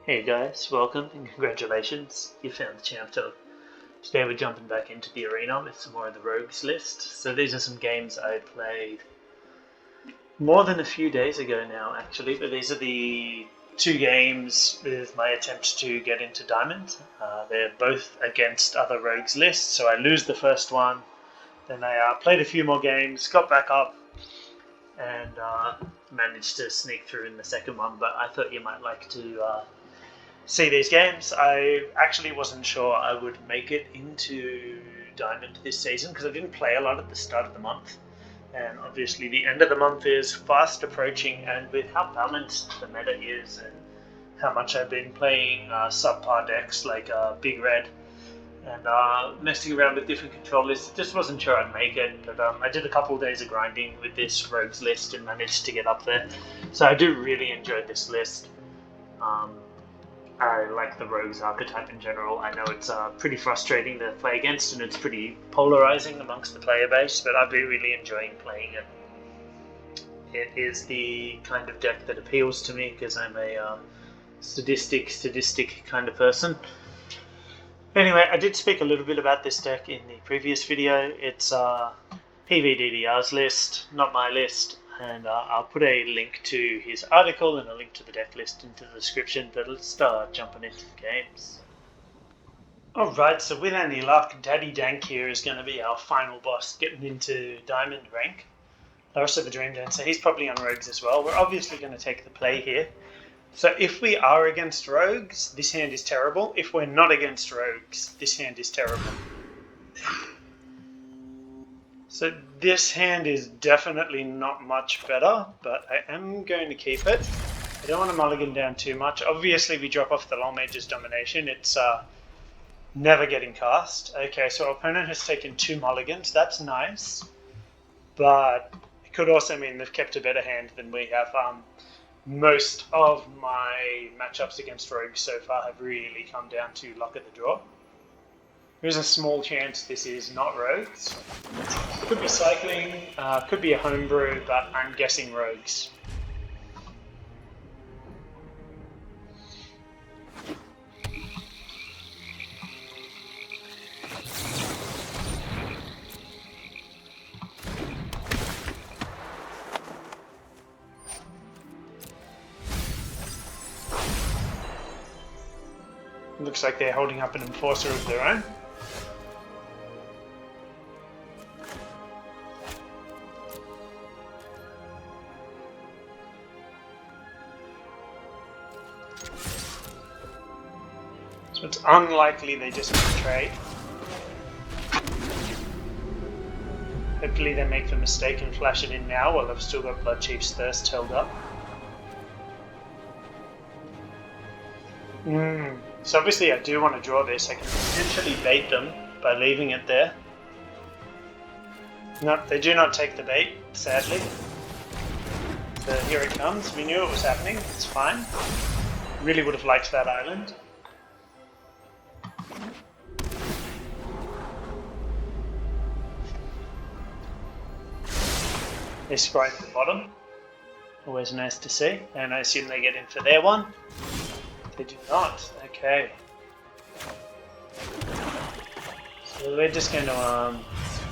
Hey guys, welcome and congratulations, you found the champ dog. Today we're jumping back into the arena with some more of the rogues list. So these are some games I played more than a few days ago now actually, but these are the two games with my attempt to get into Diamond. They're both against other rogues lists, so I lose the first one, then I played a few more games, got back up, and managed to sneak through in the second one, but I thought you might like to see these games. I actually wasn't sure I would make it into Diamond this season because I didn't play a lot at the start of the month, and obviously the end of the month is fast approaching, and with how balanced the meta is and how much I've been playing subpar decks like Big Red and messing around with different control lists, just wasn't sure I'd make it, but I did a couple of days of grinding with this rogues list and managed to get up there, so I do really enjoy this list. I like the rogues archetype in general. I know it's pretty frustrating to play against and it's pretty polarizing amongst the player base, but I've been really enjoying playing it. It is the kind of deck that appeals to me because I'm a sadistic kind of person. Anyway, I did speak a little bit about this deck in the previous video. It's PVDDR's list, not my list. And I'll put a link to his article and a link to the deck list into the description, but let's start jumping into the games. Alright, so with any luck, Daddy Dank here is going to be our final boss getting into Diamond rank. Larissa the Dream Dancer, he's probably on Rogues as well. We're obviously going to take the play here. So if we are against Rogues, this hand is terrible. If we're not against Rogues, this hand is terrible. So this hand is definitely not much better, but I am going to keep it. I don't want to mulligan down too much. Obviously we drop off the Long Mage's Domination. It's never getting cast. Okay, so our opponent has taken 2 mulligans. That's nice. But it could also mean they've kept a better hand than we have. Most of my matchups against Rogues so far have really come down to luck of the draw. There's a small chance this is not Rogues. Could be Cycling, could be a homebrew, but I'm guessing Rogues. Looks like they're holding up an Enforcer of their own. So it's unlikely they just trade. Hopefully they make the mistake and flash it in now while I've still got Bloodchief's Thirst held up. So obviously I do want to draw this. I can potentially bait them by leaving it there. No, they do not take the bait, sadly. So here it comes. We knew it was happening. It's fine. Really would have liked that island. They scry at the bottom. Always nice to see. And I assume they get in for their one. They do not. Okay. So we're just going to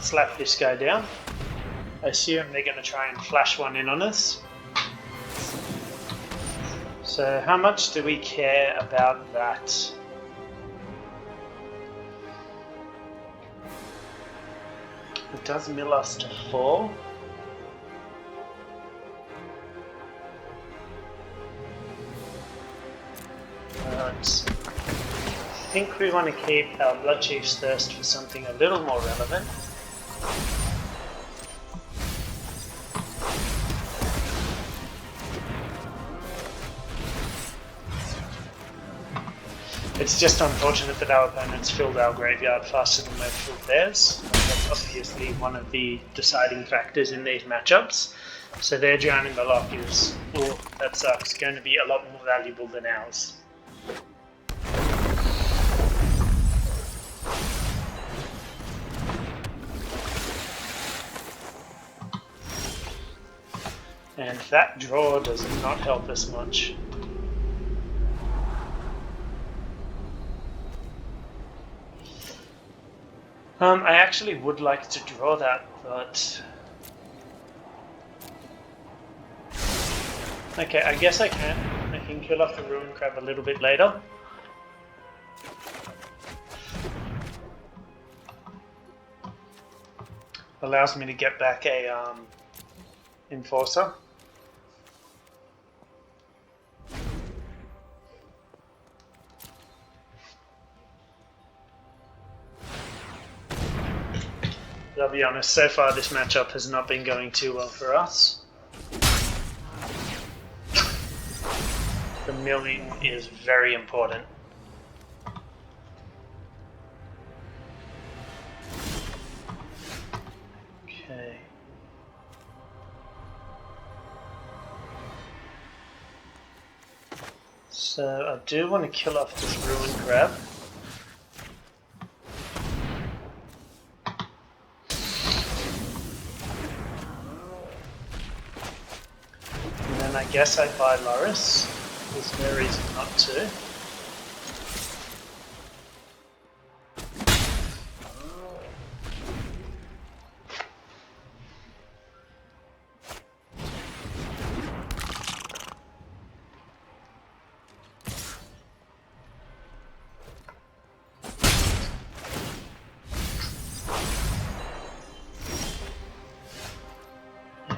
slap this guy down. I assume they're going to try and flash one in on us. So how much do we care about that? It does mill us to 4. I think we want to keep our Bloodchief's Thirst for something a little more relevant. It's just unfortunate that our opponents filled our graveyard faster than they've filled theirs. That's obviously one of the deciding factors in these matchups. So their Drowning the Lock is, oh, that sucks, going to be a lot more valuable than ours. And that draw does not help us much. I actually would like to draw that, but... Okay, I guess I can. I can kill off the Ruin Crab a little bit later. Allows me to get back a Enforcer. But I'll be honest, so far this matchup has not been going too well for us. The milling is very important. Okay. So I do want to kill off this Ruin Crab. And then I guess I buy Loris. There's no reason not to.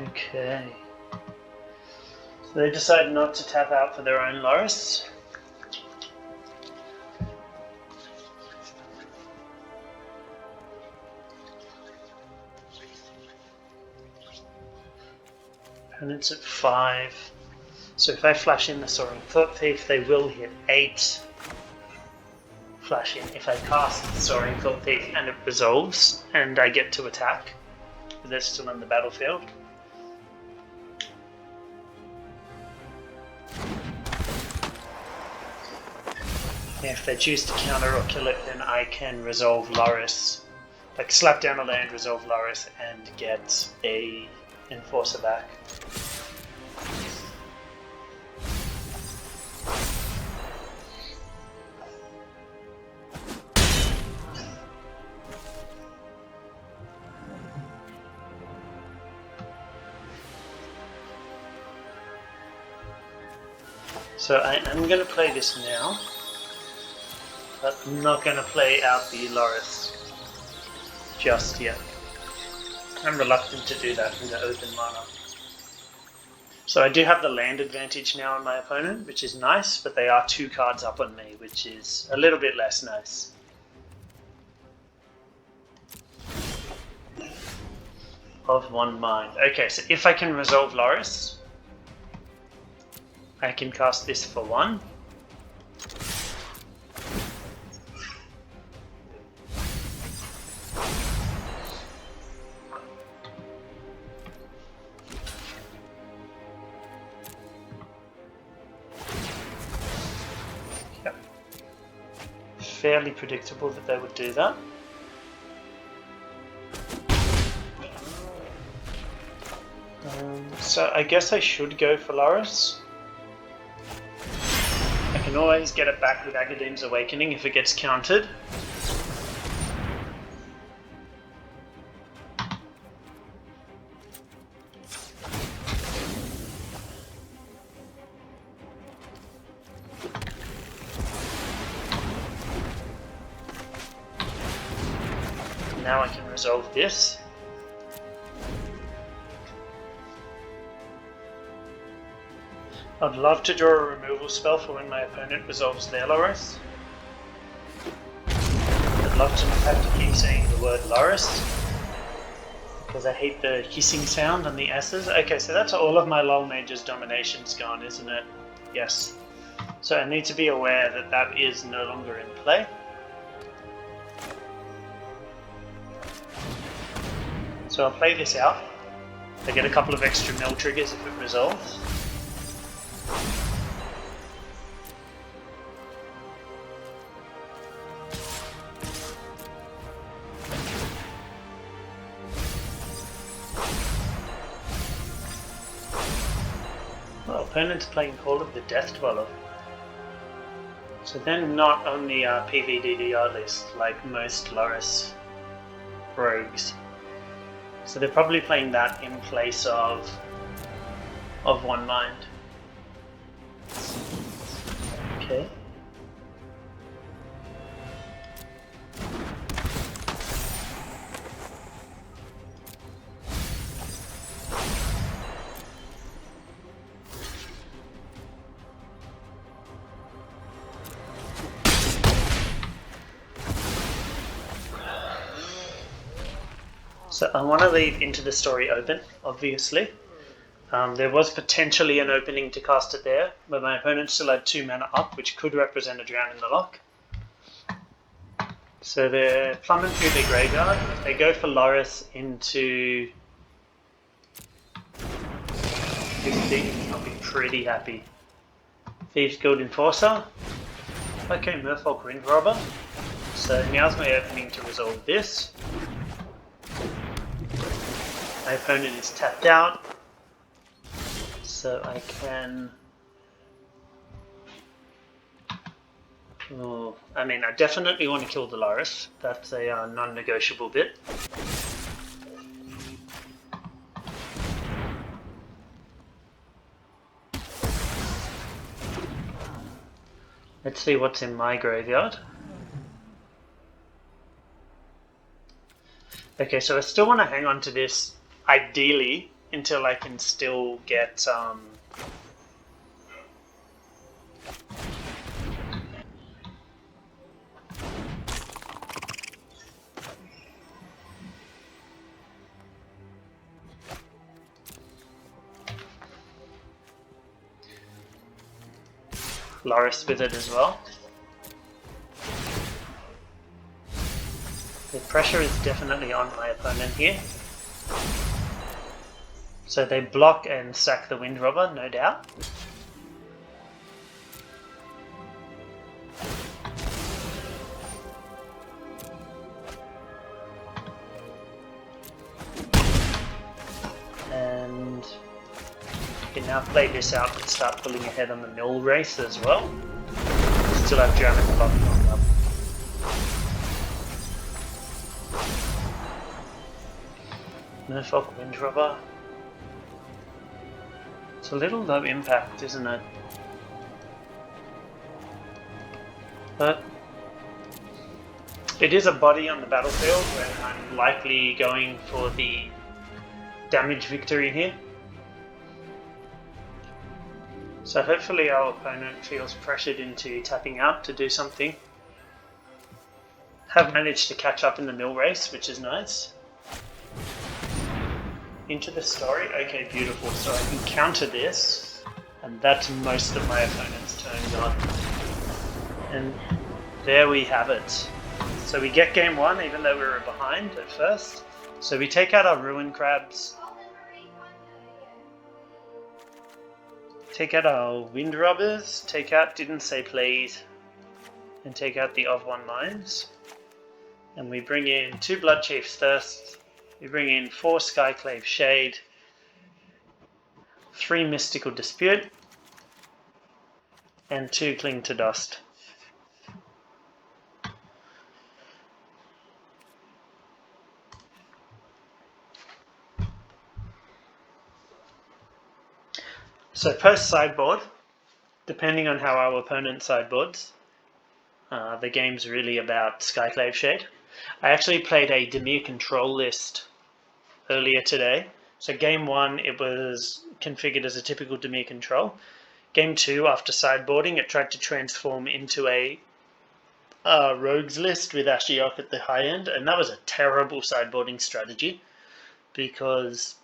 Okay. So they decide not to tap out for their own Loris. Opponent's at 5. So if I flash in the Soaring Thought Thief, they will hit 8. Flash in. If I cast the Soaring Thought Thief and it resolves, and I get to attack, they're still in the battlefield. If they choose to counter or kill it, then I can resolve Loris. Like slap down a land, resolve Loris, and get a Enforcer back. So I am going to play this now. But I'm not going to play out the Loris just yet. I'm reluctant to do that in the open mana. So I do have the land advantage now on my opponent, which is nice, but they are 2 cards up on me, which is a little bit less nice. Of 1 mind. Okay, so if I can resolve Loris, I can cast this for 1. Fairly predictable that they would do that. So I guess I should go for Loris. I can always get it back with Agadeem's Awakening if it gets countered. Now I can resolve this. I'd love to draw a removal spell for when my opponent resolves their Loris. I'd love to not have to keep saying the word Loris, because I hate the hissing sound on the S's. Okay, so that's all of my LoL Mage's dominations gone, isn't it? Yes. So I need to be aware that that is no longer in play. So I'll play this out. I get a couple of extra mill triggers if it resolves. Well, opponent's playing Call of the Death Dweller. So they're not on the PVDDR list like most Loris rogues. So they're probably playing that in place of One Mind. Okay. So I want to leave Into the Story open, obviously. There was potentially an opening to cast it there, but my opponent still had 2 mana up, which could represent a Drown in the Loch. So they're plumbing through their graveyard. If they go for Loris into this thing, I'll be pretty happy. Thieves Guild Enforcer. Okay, Merfolk Windrobber. So now's my opening to resolve this. My opponent is tapped out, so I can... Oh, I mean, I definitely want to kill the Loris. That's a non-negotiable bit. Let's see what's in my graveyard. Okay, so I still want to hang on to this, ideally, until I can still get Loris with it as well. The pressure is definitely on my opponent here. So they block and sack the Windrobber, no doubt. And you can now play this out and start pulling ahead on the mill race as well. Still have German block on up. Merfolk Windrobber. It's a little low impact, isn't it? But it is a body on the battlefield where I'm likely going for the damage victory here. So hopefully our opponent feels pressured into tapping out to do something. Have managed to catch up in the mill race, which is nice. Into the Story, okay, beautiful. So I can counter this, and that's most of my opponent's turn gone. And there we have it. So we get game 1, even though we were behind at first. So we take out our Ruin Crabs, take out our Windrobbers, take out Didn't Say Please, and take out the Of One Minds. And we bring in 2 Bloodchief's Thirst. We bring in 4 Skyclave Shade, 3 Mystical Dispute, and 2 Cling to Dust. So post sideboard, depending on how our opponent sideboards, the game's really about Skyclave Shade. I actually played a Dimir control list earlier today. So game 1, it was configured as a typical Dimir control. Game 2, after sideboarding, it tried to transform into a rogues list with Ashiok at the high end, and that was a terrible sideboarding strategy because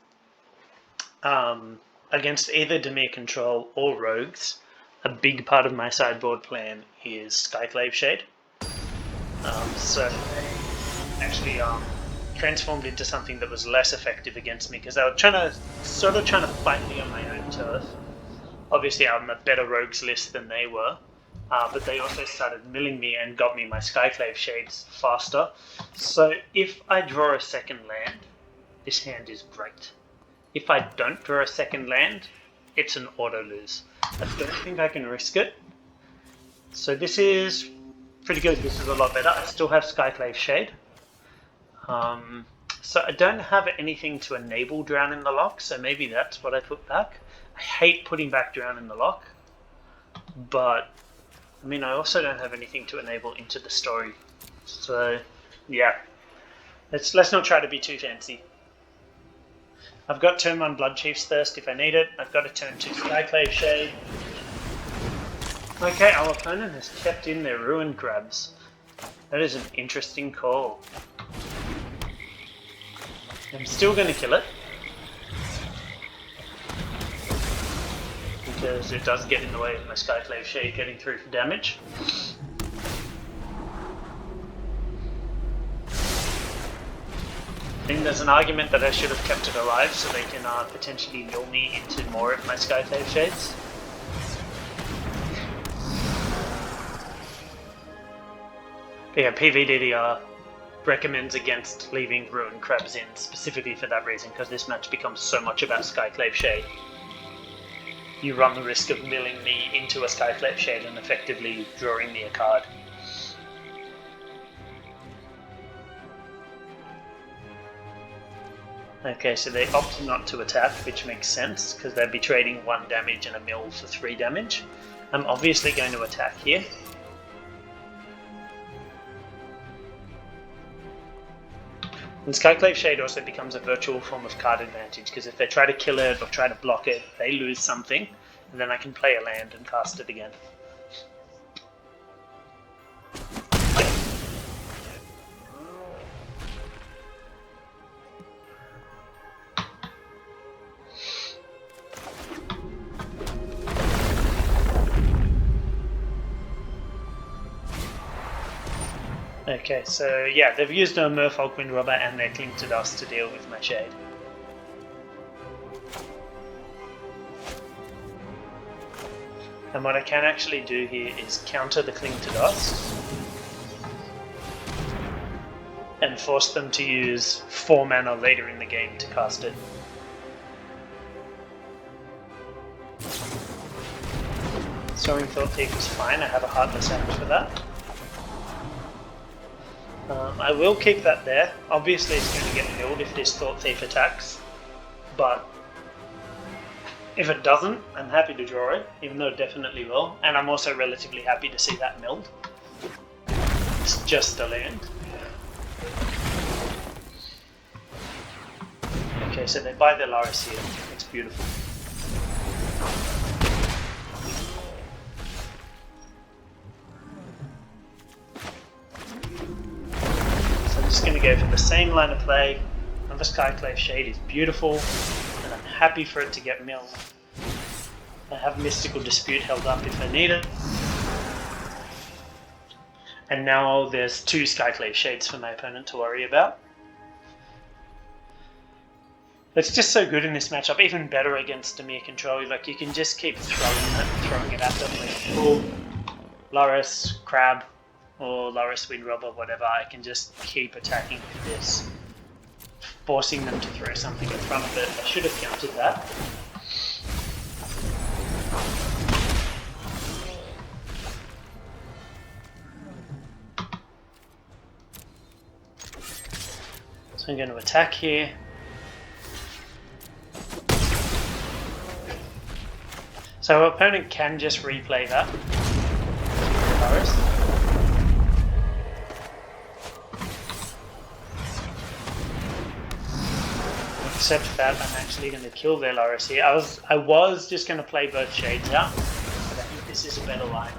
against either Dimir control or rogues, a big part of my sideboard plan is Skyclave Shade. So they actually transformed into something that was less effective against me because they were trying to fight me on my own turf. Obviously, I'm a better rogues list than they were, but they also started milling me and got me my Skyclave Shades faster. So if I draw a second land, this hand is great. If I don't draw a second land, it's an auto lose. I don't think I can risk it. So this is pretty good. This is a lot better. I still have Skyclave Shade. So I don't have anything to enable Drown in the Lock, so maybe that's what I put back. I hate putting back Drown in the Lock, but I mean I also don't have anything to enable Into the Story. So yeah, let's not try to be too fancy. I've got turn 1 Bloodchief's Thirst if I need it. I've got a turn 2 Skyclave Shade. Okay, our opponent has kept in their Ruin Crabs. That is an interesting call. I'm still going to kill it, because it does get in the way of my Skyclave Shade getting through for damage. I think there's an argument that I should have kept it alive so they can potentially mill me into more of my Skyclave Shades. But yeah, PVDDR recommends against leaving Ruin Crabs in, specifically for that reason, because this match becomes so much about Skyclave Shade. You run the risk of milling me into a Skyclave Shade and effectively drawing me a card. Okay, so they opt not to attack, which makes sense, because they'd be trading 1 damage and a mill for 3 damage. I'm obviously going to attack here. And Skyclave Shade also becomes a virtual form of card advantage, because if they try to kill it or try to block it, they lose something, and then I can play a land and cast it again. Okay, so yeah, they've used a Merfolk Windrobber and their Cling to Dust to deal with my Shade. And what I can actually do here is counter the Cling to Dust and force them to use 4 mana later in the game to cast it. Soaring Thought Thief is fine, I have a Heartless Act for that. I will keep that there. Obviously it's going to get milled if this Thought Thief attacks, but if it doesn't, I'm happy to draw it, even though it definitely will, and I'm also relatively happy to see that milled. It's just a land. Okay, so they buy their Laris here. It's beautiful. Just going to go for the same line of play. Another Skyclave Shade is beautiful, and I'm happy for it to get milled. I have Mystical Dispute held up if I need it. And now there's 2 Skyclave Shades for my opponent to worry about. It's just so good in this matchup, even better against Dimir control. Like, you can just keep throwing it at them with full Laris, Crab, or Laris Windrobber, whatever. I can just keep attacking with this, forcing them to throw something in front of it. I should have countered that. So I'm going to attack here. So our opponent can just replay that. Laris. Except that I'm actually going to kill their Laris here. I was just going to play both Shades out, but I think this is a better line.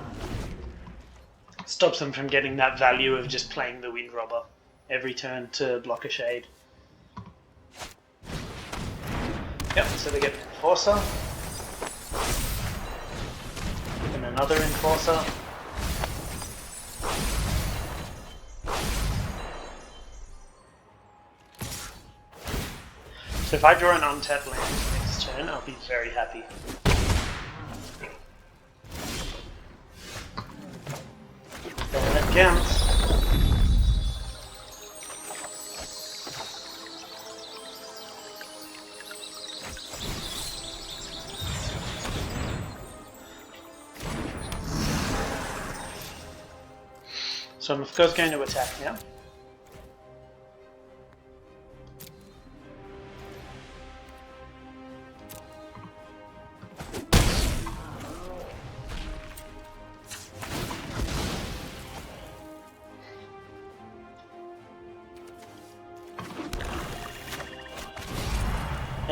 Stops them from getting that value of just playing the Windrobber every turn to block a Shade. Yep, so they get an Enforcer. And another Enforcer. So if I draw an untapped land next turn, I'll be very happy. And that counts. So I'm of course going to attack now.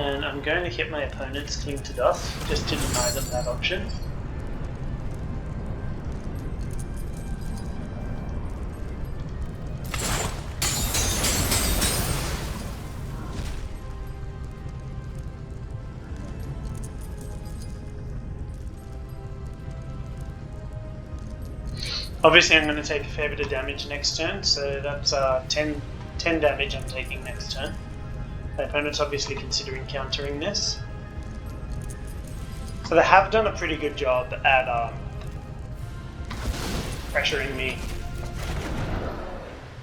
And I'm going to hit my opponent's Cling to Dust, just to deny them that option. Obviously I'm going to take a fair bit of damage next turn, so that's 10 damage I'm taking next turn. My opponent's obviously considering countering this. So they have done a pretty good job at pressuring me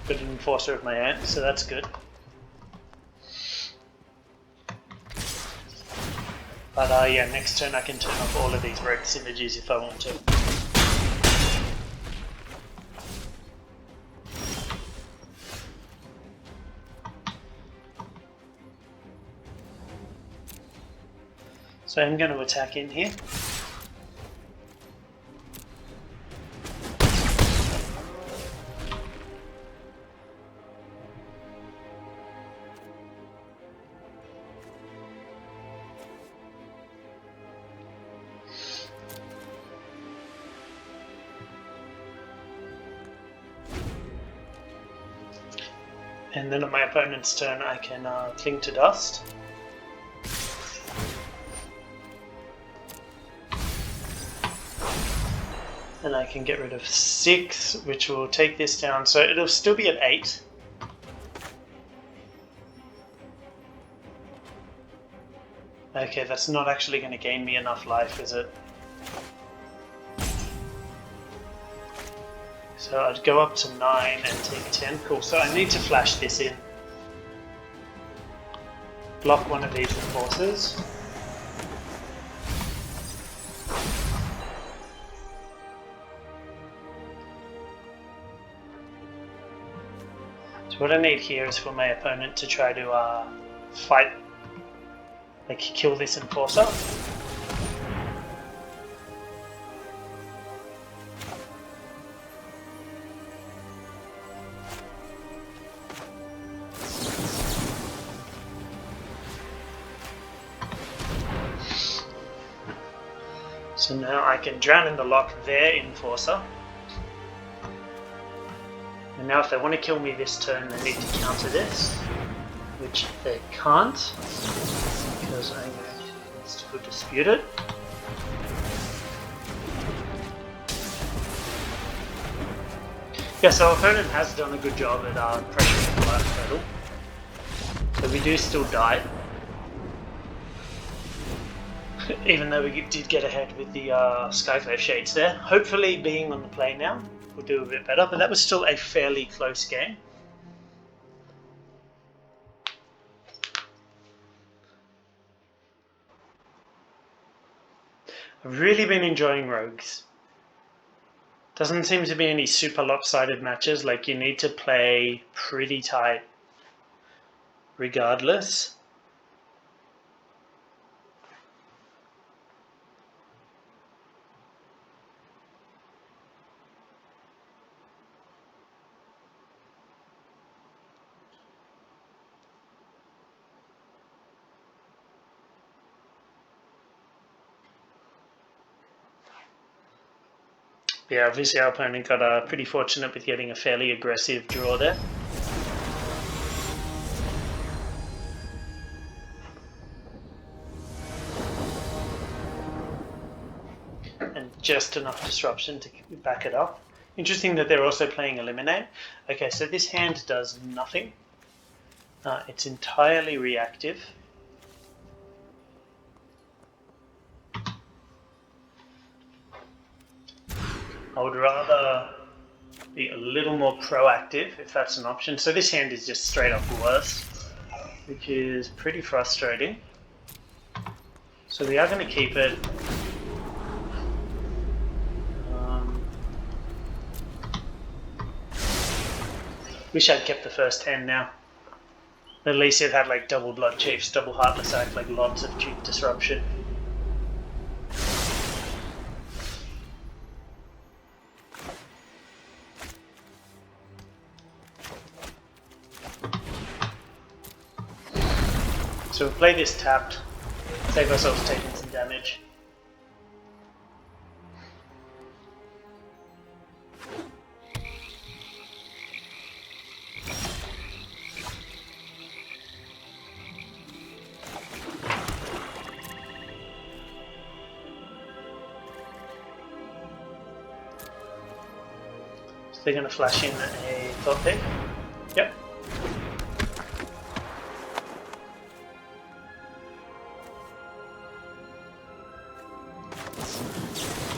with an Enforcer of my own, so that's good. But yeah, next turn I can turn off all of these rogue synergies if I want to. So I'm going to attack in here. And then on my opponent's turn I can Cling to Dust. And I can get rid of 6, which will take this down, so it'll still be at 8. Okay, that's not actually going to gain me enough life, is it? So I'd go up to 9 and take 10. Cool, so I need to flash this in. Block one of these Enforcers. So what I need here is for my opponent to try to fight, like kill this Enforcer. So now I can drown in the lock their Enforcer. And now if they want to kill me this turn, they need to counter this, which they can't, because I'm going to still dispute it. Yeah, so our opponent has done a good job at pressuring the life total. So we do still die. Even though we did get ahead with the Skyclave Shades there. Hopefully being on the play now will do a bit better, but that was still a fairly close game. I've really been enjoying Rogues. Doesn't seem to be any super lopsided matches, like you need to play pretty tight regardless. Yeah, obviously our opponent got pretty fortunate with getting a fairly aggressive draw there. And just enough disruption to back it up. Interesting that they're also playing Eliminate. Okay, so this hand does nothing. It's entirely reactive. I would rather be a little more proactive if that's an option. So this hand is just straight up worse, which is pretty frustrating. So we are going to keep it. Wish I'd kept the first hand now. At least it had like double Blood Chiefs, double Heartless Act, like lots of cheap disruption. So So we'll play this tapped, save ourselves taking some damage. So they're going to flash in a thought pick. Yep.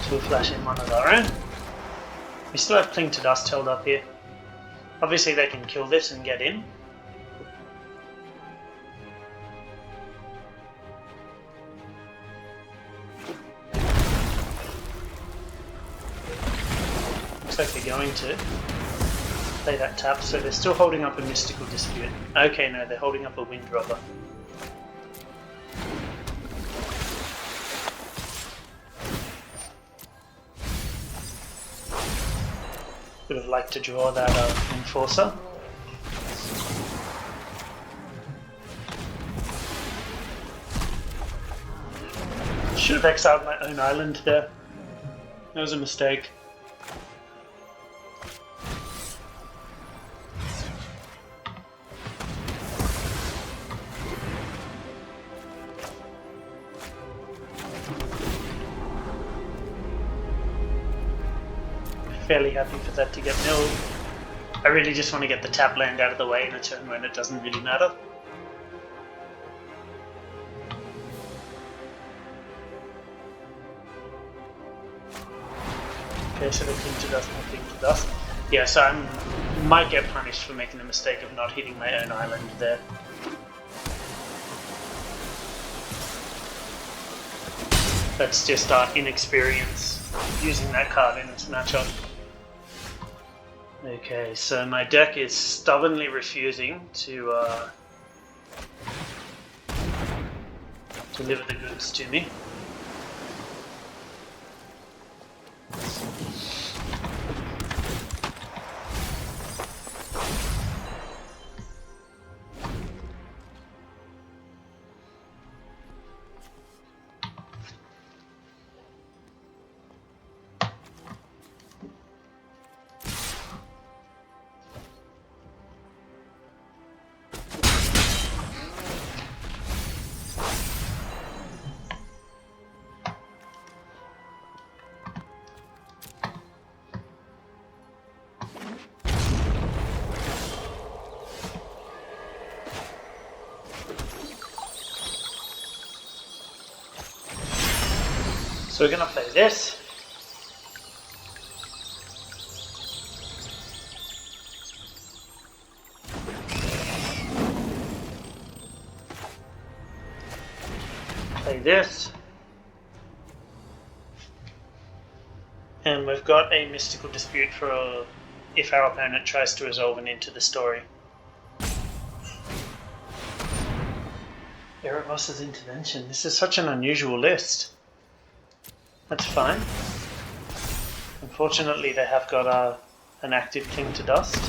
So we'll flash in one of our own. We still have Cling to Dust held up here. Obviously they can kill this and get in. Looks like they're going to play that tap, so they're still holding up a Mystical Dispute. Okay, no, they're holding up a Wind Robber. Would have liked to draw that Enforcer. Should have exiled my own island there. That was a mistake. Fairly happy for that to get milled. I really just want to get the tap land out of the way in a turn when it doesn't really matter. Okay, so they're Cling to Dust, not Cling to Dust. Yeah, so I might get punished for making the mistake of not hitting my own island there. That's just inexperience using that card in this matchup. Okay, so my deck is stubbornly refusing to deliver the goods to me. So we're going to play this. Play this. And we've got a Mystical Dispute for if our opponent tries to resolve an Into the Story. Erebos's Intervention. This is such an unusual list. That's fine. Unfortunately, they have got an active Cling to Dust,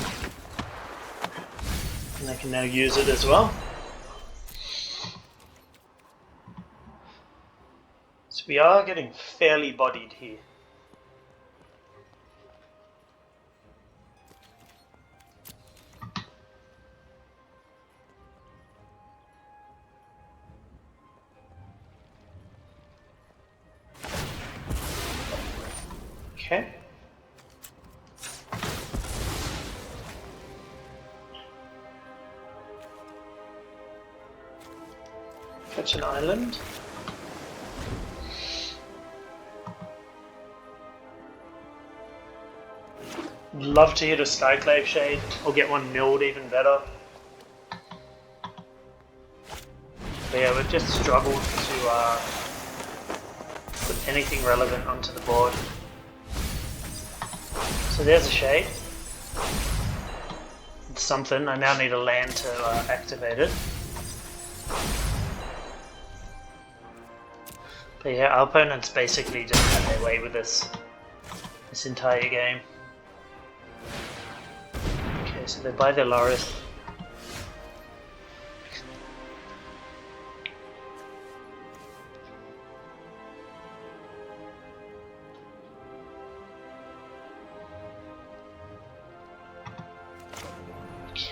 and they can now use it as well. So we are getting fairly bodied here. Okay. Fetch an island. Love to hit a Skyclave Shade, or get one milled even better. But yeah, we've just struggled to put anything relevant onto the board. So there's a Shade. It's something. I now need a land to activate it. But yeah, our opponents basically just had their way with this entire game. Okay, so they buy their Loris.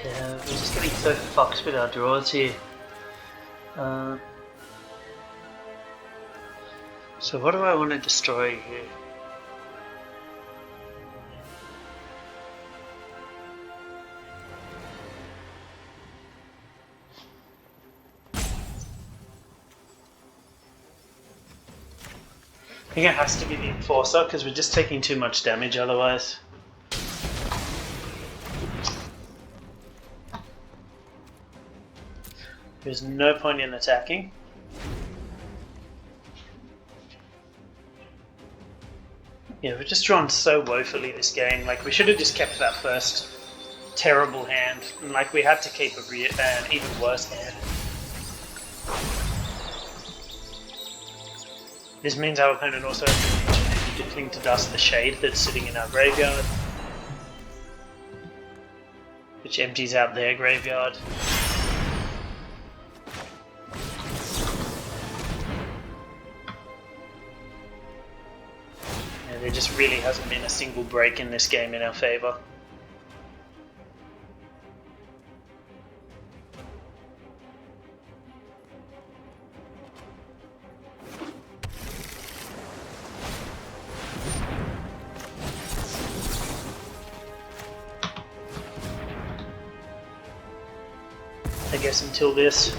Yeah, we're just getting so fucked with our draws here. So what do I want to destroy here? I think it has to be the Enforcer because we're just taking too much damage otherwise. There's no point in attacking. Yeah, we're just drawn so woefully this game. Like, we should have just kept that first terrible hand. And, like, we had to keep an even worse hand. This means our opponent also has the opportunity to cling to dust the shade that's sitting in our graveyard, which empties out their graveyard. Yeah, there just really hasn't been a single break in this game in our favour. I guess until this.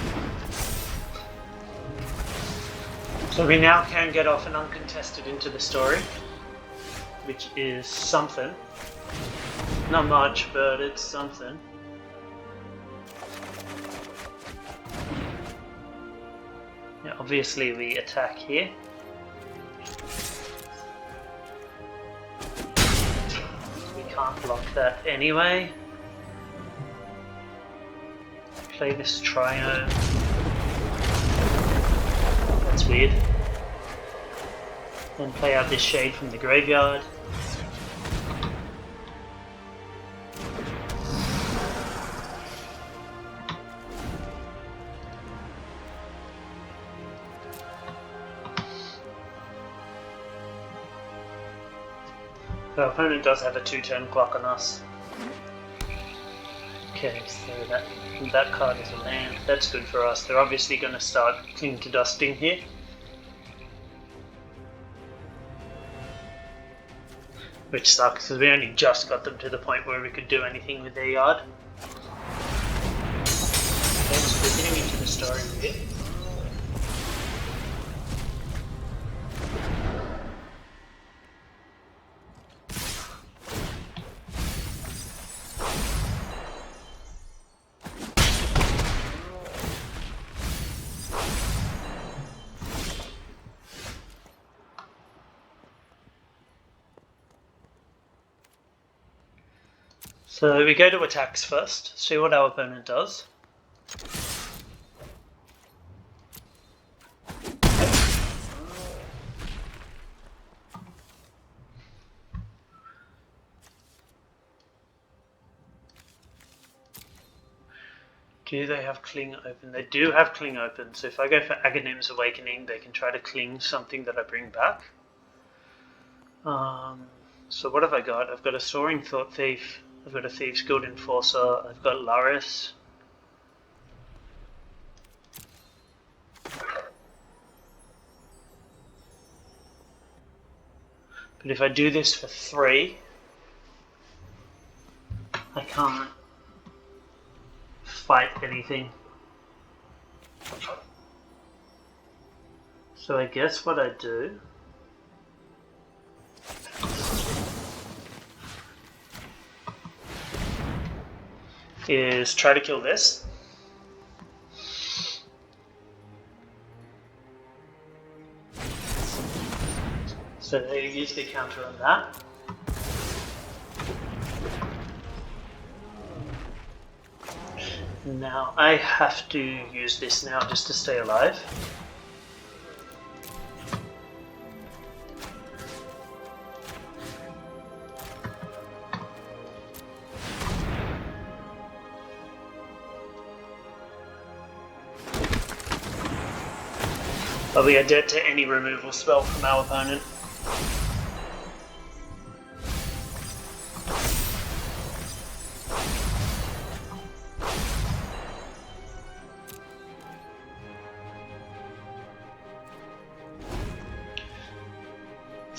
So we now can get off an uncontested into the story, which is something. Not much, but it's something. Yeah, obviously we attack here. We can't block that anyway. Play this trio. That's weird. Then play out this shade from the graveyard. Our opponent does have a 2-turn clock on us. Okay, so that card is a land. That's good for us. They're obviously going to start clinging to dusting here. Which sucks, because we only just got them to the point where we could do anything with their yard. Okay, so we're getting into the story here. So we go to attacks first, see what our opponent does. Do they have Cling open? They do have Cling open, so if I go for Aghanim's Awakening, they can try to cling something that I bring back. So what have I got? I've got a Soaring Thought Thief. I've got a Thieves Guild Enforcer, I've got Laris. But if I do this for 3, I can't fight anything. So I guess what I do is try to kill this. So they use the counter on that. Now I have to use this now just to stay alive. But we are dead to any removal spell from our opponent.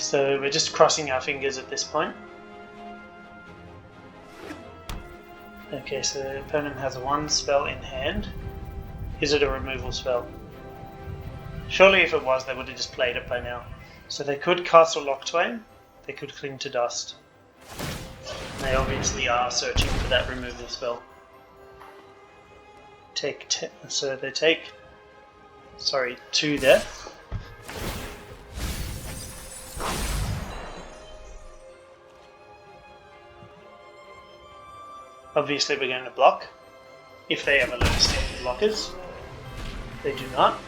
So we're just crossing our fingers at this point. Okay, so the opponent has one spell in hand. Is it a removal spell? Surely if it was, they would have just played it by now. So they could Castle Locktwain, they could Cling to Dust. They obviously are searching for that removal spell. So they take, 2 there. Obviously we're going to block, if they ever learn to stand blockers. They do not.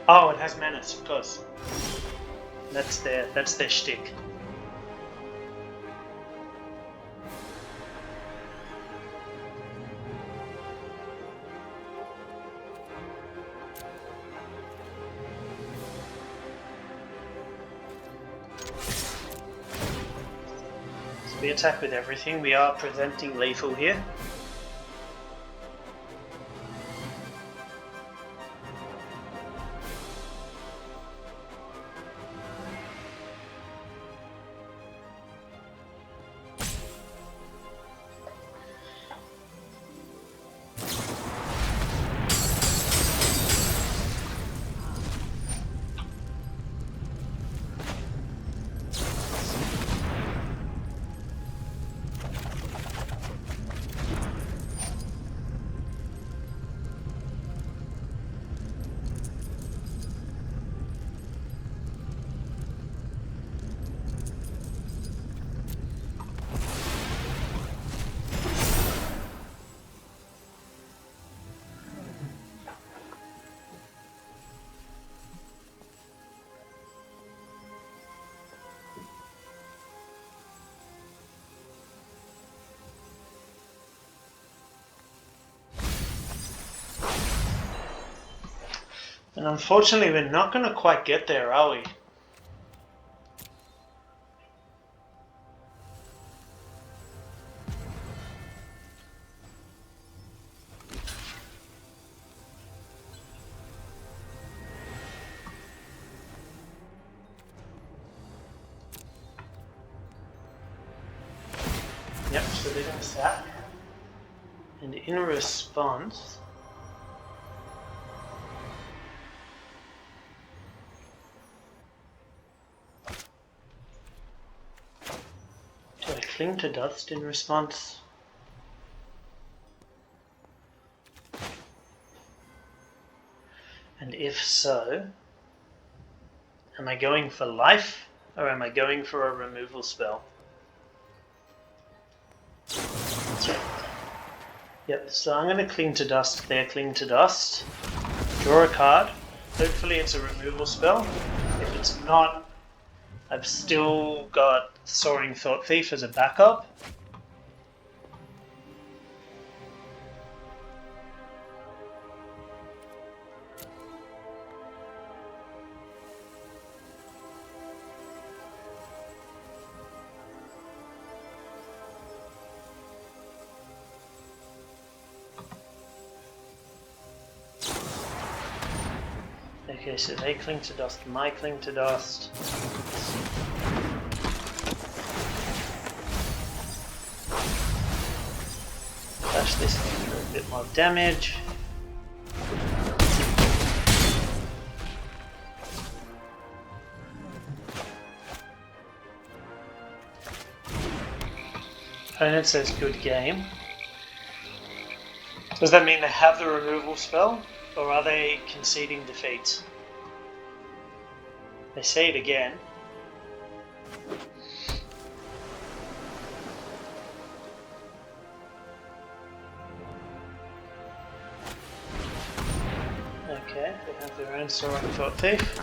Oh, it has menace, of course. That's their shtick. So we attack with everything. We are presenting lethal here. And unfortunately we're not going to quite get there, are we? Yep, so they're going to sack. And in response, do I Cling to Dust in response? And if so, am I going for life or am I going for a removal spell? Yep, so I'm going to Cling to Dust there, Cling to Dust, draw a card, hopefully it's a removal spell. If it's not, I've still got Soaring Thought Thief as a backup. Okay, so they Cling to Dust, my Cling to Dust. Dash this in for a bit more damage. Opponent says good game. Does that mean they have the removal spell? Or are they conceding defeat? They say it again. Okay, they have their own Soaring Thought Thief.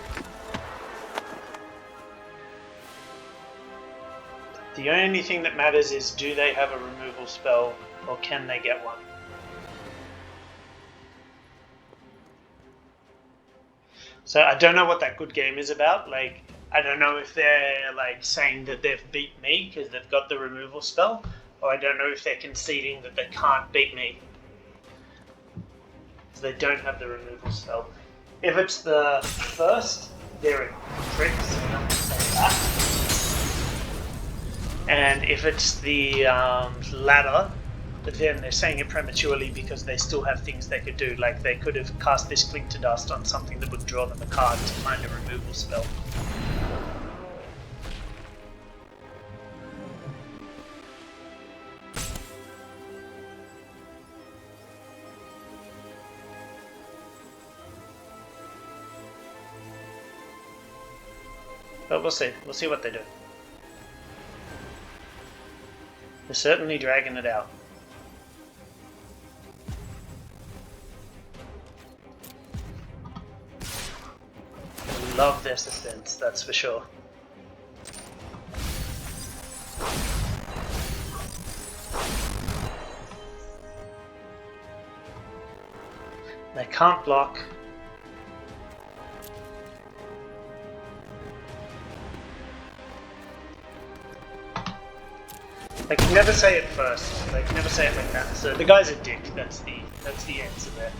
The only thing that matters is, do they have a removal spell or can they get one? So I don't know what that good game is about. Like, I don't know if they're like saying that they've beat me because they've got the removal spell, or I don't know if they're conceding that they can't beat me because they don't have the removal spell. If it's the first, they're in tricks, so I'm not going to say that. And if it's the latter, then they're saying it prematurely because they still have things they could do. Like they could have cast this Cling to Dust on something that would draw them a card to find a removal spell. But we'll see. We'll see what they do. They're certainly dragging it out. I love their suspense, that's for sure. They can't block. They can never say it first. They can never say it like that. So the guy's a dick. That's the answer there.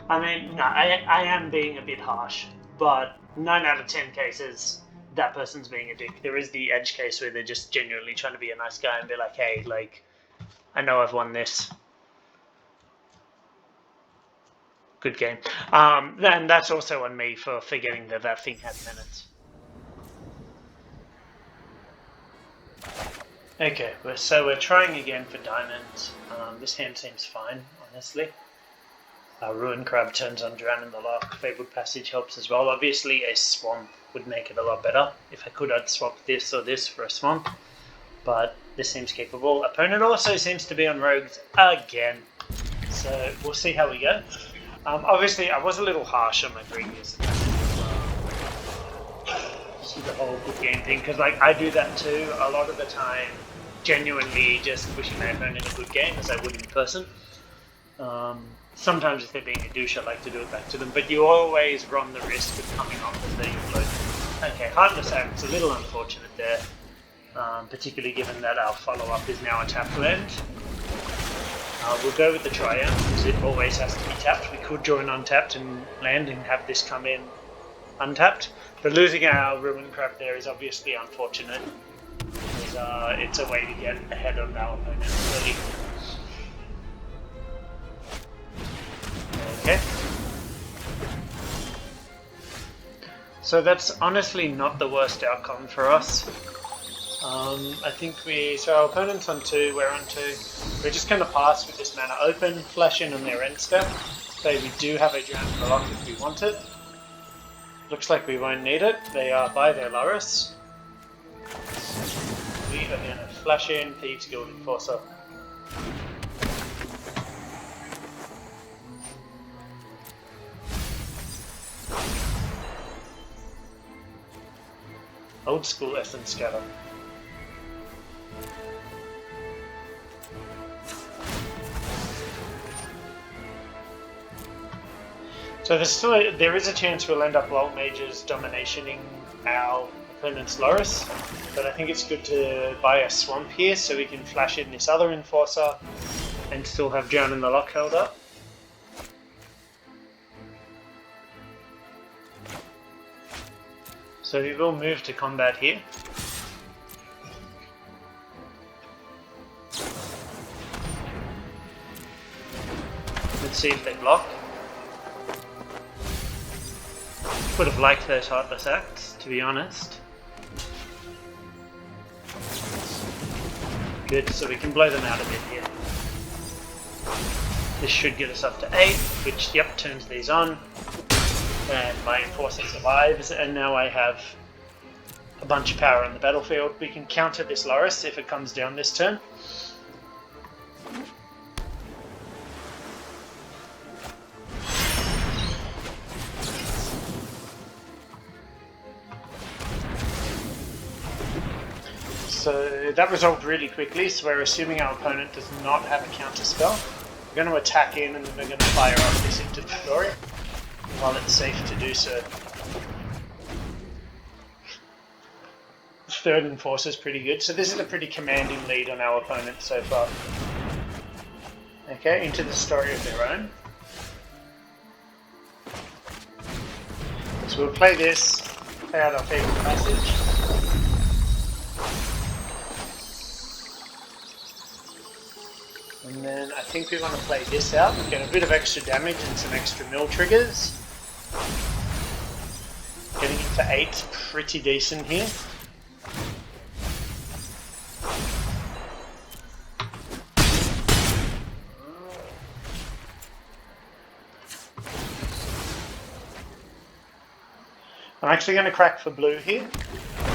I mean, no, I am being a bit harsh, but 9 out of 10 cases, that person's being a dick. There is the edge case where they're just genuinely trying to be a nice guy and be like, hey, like, I know I've won this. Good game. And that's also on me for forgetting that thing had minutes. Okay, so we're trying again for diamonds. This hand seems fine, honestly. Ruin Crab turns on Drown in the Loch. Fabled Passage helps as well. Obviously, a swamp would make it a lot better. If I could, I'd swap this or this for a swamp. But this seems capable. Opponent also seems to be on rogues again. So we'll see how we go. Obviously, I was a little harsh on my previous the whole good game thing, because like I do that too a lot of the time, genuinely just wishing my opponent a good game as I would in person. Sometimes if they're being a douche, I like to do it back to them, but you always run the risk of coming off as they implode. Okay, Heartless Act's a little unfortunate there, particularly given that our follow-up is now a tapped land. We'll go with the Triumph, because it always has to be tapped. We could join untapped and land and have this come in untapped, but losing our Ruin Crab there is obviously unfortunate, because it's a way to get ahead of our opponent early. Okay. So that's honestly not the worst outcome for us. I think so our opponent's on 2, we're on 2. We're just going to pass with this mana open, flash in on their end step. So we do have a Drown in the Loch if we want it. Looks like we won't need it. They are by their Loris. We are going to flash in Thieves Guild Enforcer. Old school Essence Scatter. So there is a chance we'll end up World Mages dominationing our opponent's Loris, but I think it's good to buy a Swamp here so we can flash in this other Enforcer and still have Drown in the Loch held up. So we will move to combat here. Let's see if they block. Would have liked those Heartless Acts, to be honest. Good, so we can blow them out a bit here. This should get us up to 8, which, yep, turns these on. And my Enforcer survives, and now I have a bunch of power on the battlefield. We can counter this Loris if it comes down this turn. So that resolved really quickly, so we're assuming our opponent does not have a counter spell. We're going to attack in and then we're going to fire off this into the story while it's safe to do so. Third Enforcer is pretty good, so this is a pretty commanding lead on our opponent so far. Okay, into the story of their own. So we'll play this, Play out our favourite passage. And then I think we want to play this out, get a bit of extra damage and some extra mill triggers. Getting into 8's pretty decent here. I'm actually going to crack for blue here.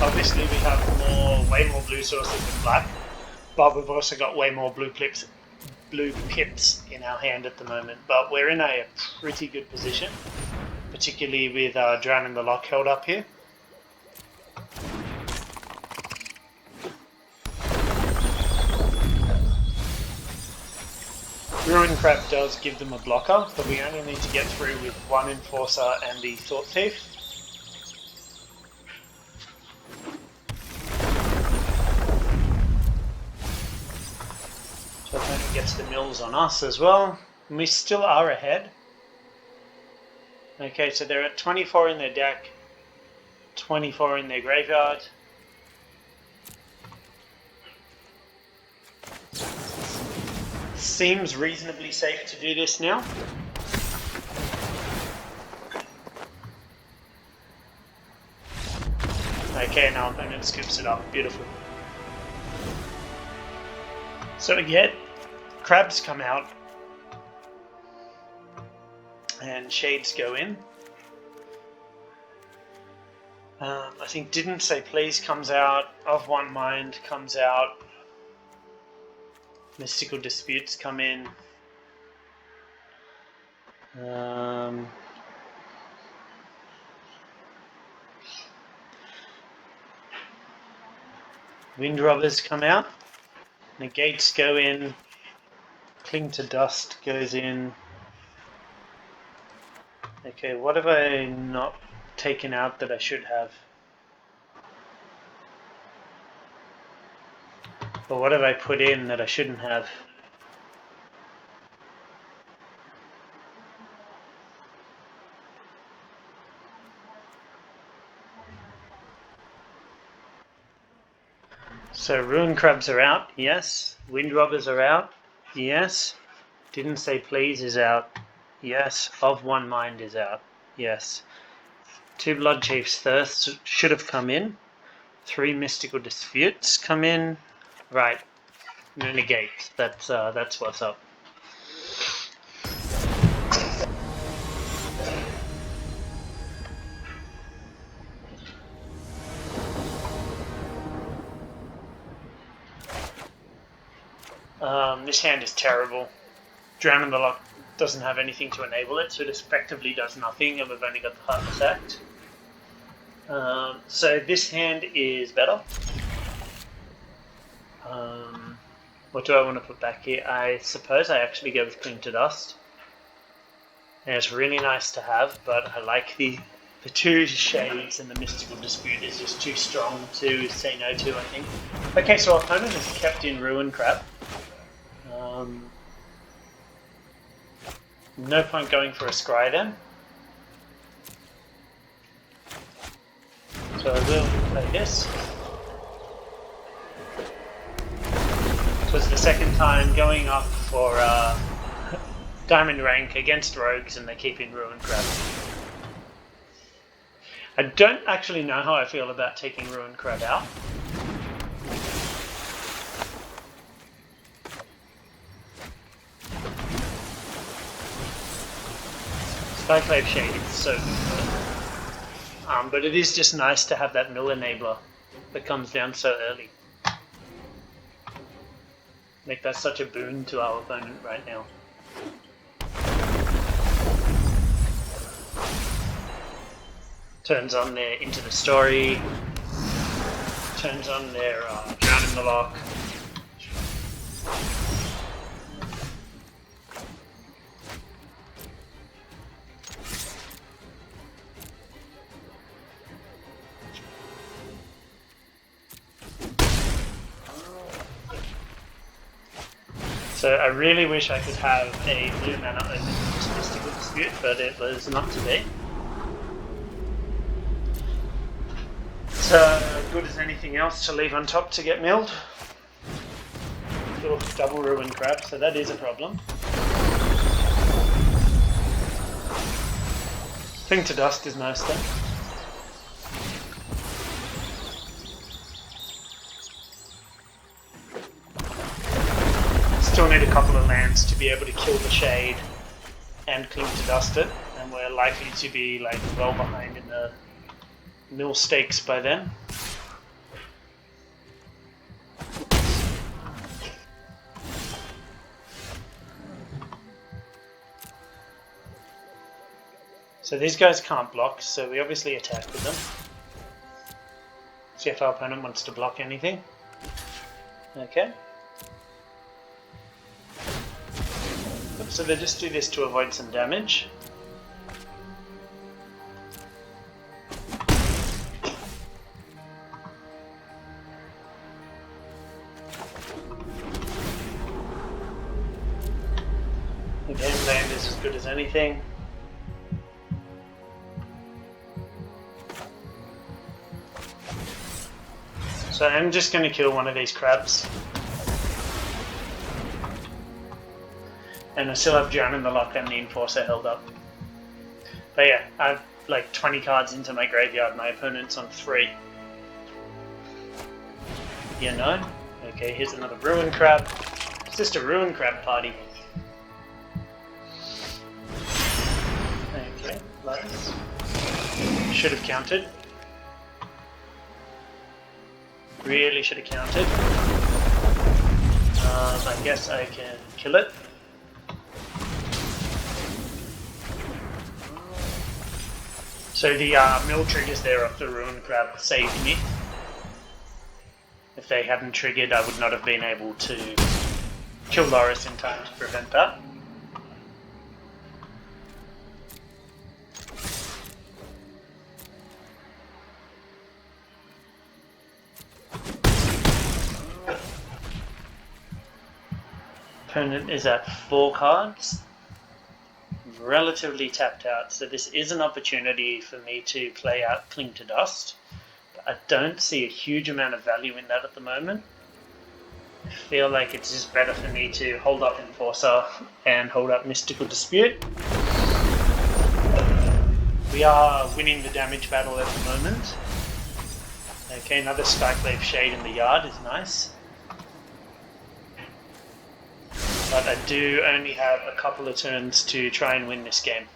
Obviously we have way more blue sources than black, but we've also got way more blue pips in our hand at the moment. But we're in a pretty good position, particularly with Drowning the Lock held up here. Ruin Crab does give them a blocker, but we only need to get through with one Enforcer and the Thought Thief. So opponent gets the mills on us as well, and we still are ahead. Okay, so they're at 24 in their deck, 24 in their graveyard. Seems reasonably safe to do this now. Okay, now opponent scoops it up. Beautiful. So again, crabs come out and shades go in. I think Didn't Say Please comes out, Of One Mind comes out, Mystical Disputes come in. Wind Robbers come out. Negates go in. Cling to Dust goes in. Okay, what have I not taken out that I should have? Or what have I put in that I shouldn't have? So Ruin Crabs are out, yes. Wind Robbers are out, yes. Didn't Say Please is out, yes. Of One Mind is out, yes. 2 Blood Chief's Thirst should have come in. 3 Mystical Disputes come in. Right, no negate. That's what's up. This hand is terrible. Drowning the Lock doesn't have anything to enable it, so it effectively does nothing, and we've only got the heart effect. So this hand is better. What do I want to put back here? I suppose I actually go with Cling to Dust. And it's really nice to have, but I like the 2 shades, and the Mystical Dispute is just too strong to say no to, I think. Okay, so our opponent has kept in Ruin Crab. No point going for a Scry then. So I will play this. It was the second time going up for Diamond rank against Rogues, and they keep in Ruin Crab. I don't actually know how I feel about taking Ruin Crab out. Skyclave Shade is so good, but it is just nice to have that mill enabler that comes down so early. Make that such a boon to our opponent right now. Turns on their Into the Story, turns on their Drowning the Lock. So I really wish I could have a blue mana open to Mystical Dispute, but it was not to be. good as anything else to leave on top to get milled. Little double ruin crab, so that is a problem. Cling to dust is nice though. Still need a couple of lands to be able to kill the shade and cling to dust it, and we're likely to be like well behind in the mill stakes by then. So these guys can't block, so we obviously attack with them. See if our opponent wants to block anything. Okay. So they just do this to avoid some damage. Again, land is as good as anything. So I'm just going to kill one of these crabs. And I still have Drown in the Lock and the Enforcer held up. But yeah, I have like 20 cards into my graveyard, my opponent's on 3. You know? Okay, here's another Ruin Crab. It's just a Ruin Crab party. Okay, nice. Should have counted. Really should have counted. I guess I can kill it. So the mill triggers there off the Ruin Crab saved me. If they hadn't triggered, I would not have been able to kill Loris in time to prevent that. Opponent is at 4 cards, relatively tapped out, so this is an opportunity for me to play out Cling to Dust, but I don't see a huge amount of value in that at the moment. I feel like it's just better for me to hold up Enforcer and hold up Mystical Dispute. We are winning the damage battle at the moment. Okay, another Skyclave Shade in the yard is nice. But I do only have a couple of turns to try and win this game.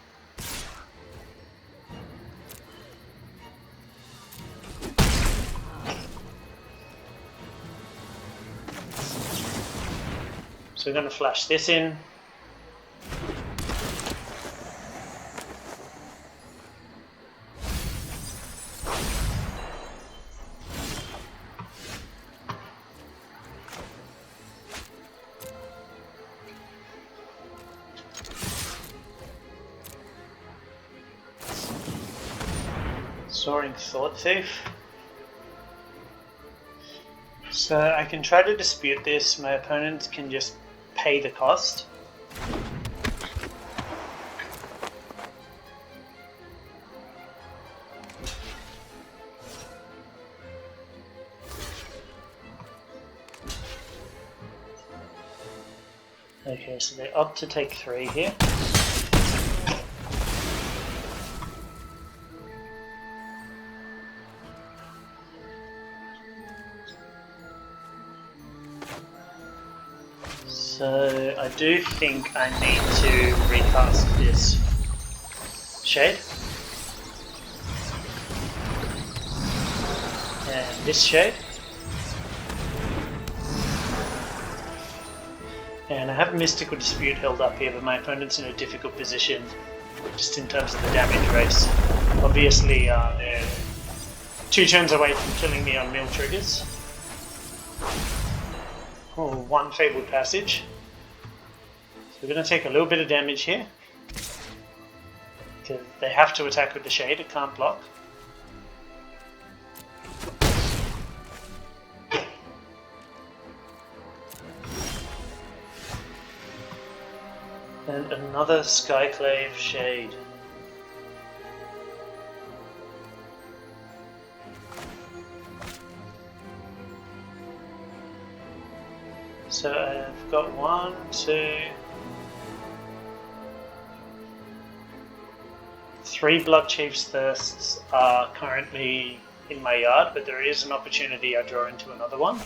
So we're going to flash this in. Soaring Thought Thief. So I can try to dispute this, my opponents can just pay the cost. Okay, so they opt to take 3 here. So I do think I need to recast this Shade. And this Shade. And I have Mystical Dispute held up here, but my opponent's in a difficult position just in terms of the damage race. Obviously, they're 2 turns away from killing me on mill triggers. Oh, 1 Fabled Passage. So we're going to take a little bit of damage here. Because they have to attack with the Shade, it can't block. And another Skyclave Shade. So I've got 1, 2, 3 Blood Chief's Thirsts are currently in my yard, but there is an opportunity I draw into another one.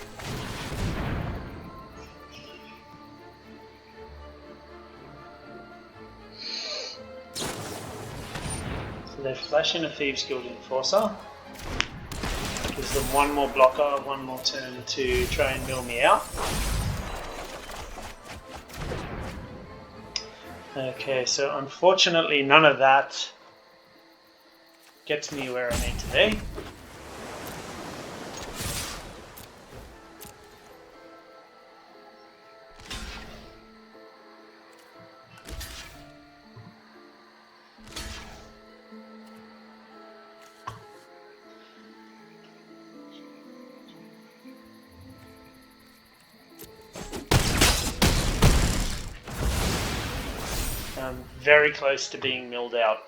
So they flash in a Thieves Guild Enforcer. Gives them 1 more blocker, 1 more turn to try and mill me out. Okay, so unfortunately none of that gets me where I need to be. I'm very close to being milled out.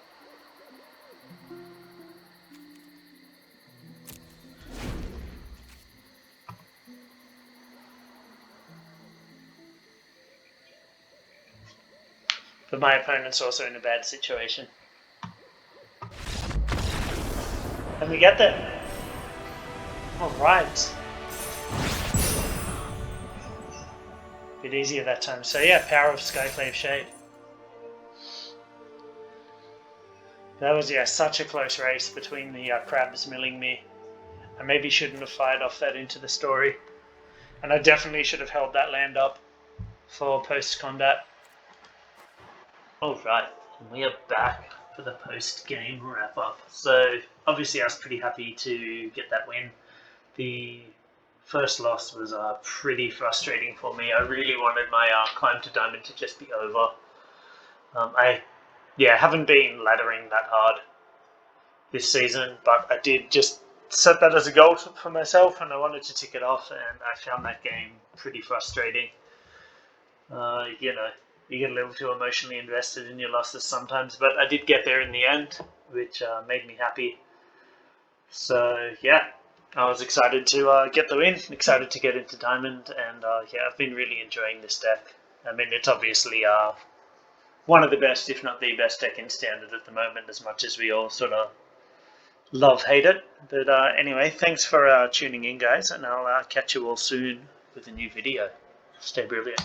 But my opponent's also in a bad situation. And we get there. Alright. Bit easier that time. So yeah, power of Skyclave Shade. That was, yeah, such a close race between the crabs milling me. I maybe shouldn't have fired off that into the story. And I definitely should have held that land up for post-combat. Alright, and we are back for the post-game wrap-up. So, obviously I was pretty happy to get that win. The first loss was pretty frustrating for me. I really wanted my climb to diamond to just be over. I haven't been laddering that hard this season, but I did just set that as a goal for myself, and I wanted to tick it off, and I found that game pretty frustrating. You know, you get a little too emotionally invested in your losses sometimes, but I did get there in the end, which made me happy. So yeah, I was excited to get the win, excited to get into Diamond, and yeah, I've been really enjoying this deck. I mean, it's obviously one of the best, if not the best deck in Standard at the moment, as much as we all sort of hate it. But anyway, thanks for tuning in, guys, and I'll catch you all soon with a new video. Stay brilliant.